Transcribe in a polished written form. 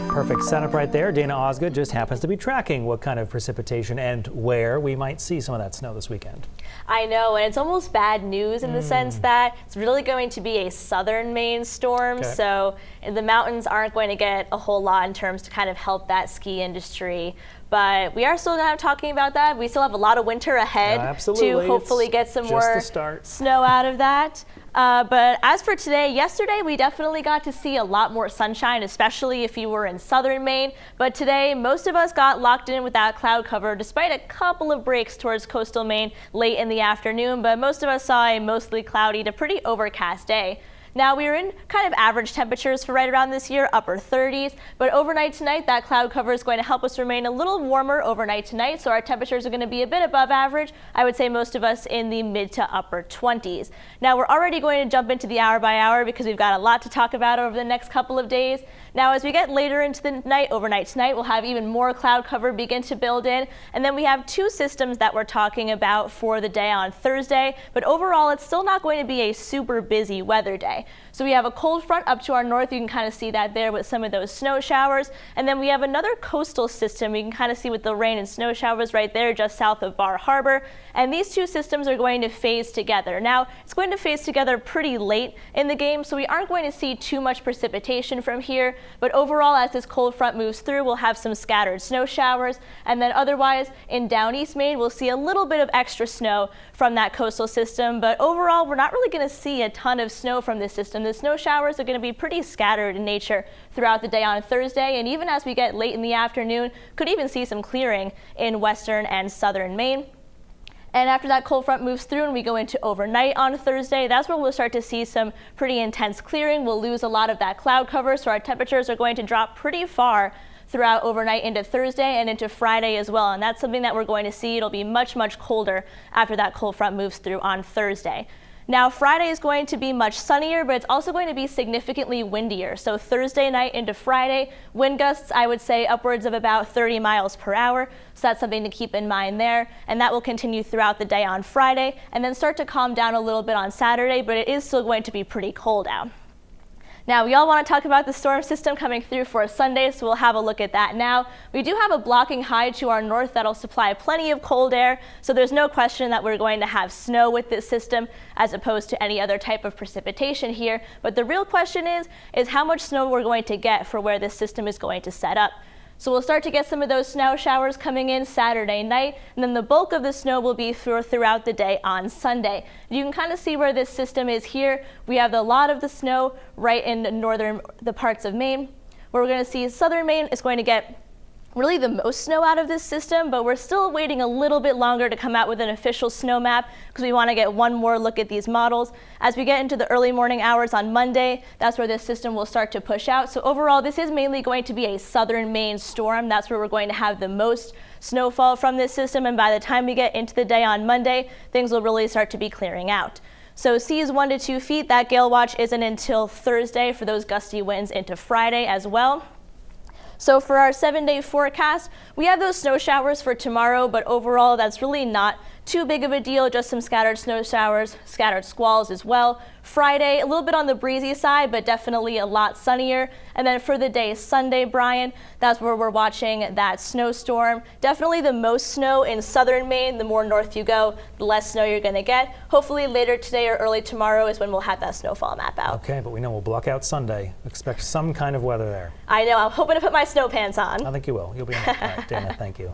Perfect setup right there. Dana Osgood just happens to be tracking what kind of precipitation and where we might see some of that snow this weekend. I know, and it's almost bad news in the sense that it's really going to be a southern Maine storm, so the mountains aren't going to get a whole lot in terms to kind of help that ski industry. But we are still kind of talking about that. We still have a lot of winter ahead to hopefully get some more snow out of that. But as for today, yesterday we definitely got to see a lot more sunshine, especially if you were in southern Maine. But today, most of us got locked in with that cloud cover, despite a couple of breaks towards coastal Maine late in the afternoon. But most of us saw a mostly cloudy to pretty overcast day. Now, we were in kind of average temperatures for right around this year, upper 30s, but overnight tonight, that cloud cover is going to help us remain a little warmer overnight tonight, so our temperatures are going to be a bit above average. I would say most of us in the mid to upper 20s. Now, we're already going to jump into the hour by hour because we've got a lot to talk about over the next couple of days. Now, as we get later into the night, overnight tonight, we'll have even more cloud cover begin to build in, and then we have two systems that we're talking about for the day on Thursday, but overall, it's still not going to be a super busy weather day. So we have a cold front up to our north. You can kind of see that there with some of those snow showers. And then we have another coastal system. You can kind of see with the rain and snow showers right there just south of Bar Harbor. And these two systems are going to phase together. Now, it's going to phase together pretty late in the game, so we aren't going to see too much precipitation from here. But overall, as this cold front moves through, we'll have some scattered snow showers. And then otherwise, in down east Maine, we'll see a little bit of extra snow from that coastal system. But overall, we're not really going to see a ton of snow from this system. The snow showers are going to be pretty scattered in nature throughout the day on Thursday, and even as we get late in the afternoon, could even see some clearing in western and southern Maine. And after that cold front moves through and we go into overnight on Thursday, that's where we'll start to see some pretty intense clearing. We'll lose a lot of that cloud cover, so our temperatures are going to drop pretty far throughout overnight into Thursday and into Friday as well. And that's something that we're going to see. It'll be much, much colder after that cold front moves through on Thursday. Now, Friday is going to be much sunnier, but it's also going to be significantly windier. So Thursday night into Friday, wind gusts, I would say upwards of about 30 miles per hour. So that's something to keep in mind there. And that will continue throughout the day on Friday and then start to calm down a little bit on Saturday, but it is still going to be pretty cold out. Now, we all want to talk about the storm system coming through for Sunday, so we'll have a look at that now. We do have a blocking high to our north that'll supply plenty of cold air, so there's no question that we're going to have snow with this system as opposed to any other type of precipitation here. But the real question is how much snow we're going to get for where this system is going to set up. So we'll start to get some of those snow showers coming in Saturday night, and then the bulk of the snow will be throughout the day on Sunday. You can kind of see where this system is here. We have a lot of the snow right in the parts of Maine, where we're going to see southern Maine is going to get really the most snow out of this system, but we're still waiting a little bit longer to come out with an official snow map because we want to get one more look at these models. As we get into the early morning hours on Monday, that's where this system will start to push out. So overall, this is mainly going to be a southern Maine storm. That's where we're going to have the most snowfall from this system, and by the time we get into the day on Monday, things will really start to be clearing out. So seas 1 to 2 feet, that gale watch isn't until Thursday for those gusty winds into Friday as well. So for our 7-day forecast, we have those snow showers for tomorrow, but overall that's really not too big of a deal, just some scattered snow showers, scattered squalls as well. Friday, a little bit on the breezy side, but definitely a lot sunnier. And then for the day Sunday, Brian, that's where we're watching that snowstorm. Definitely the most snow in southern Maine. The more north you go, the less snow you're going to get. Hopefully later today or early tomorrow is when we'll have that snowfall map out. Okay, but we know we'll block out Sunday. Expect some kind of weather there. I know. I'm hoping to put my snow pants on. I think you will. You'll be all right. Dana, thank you.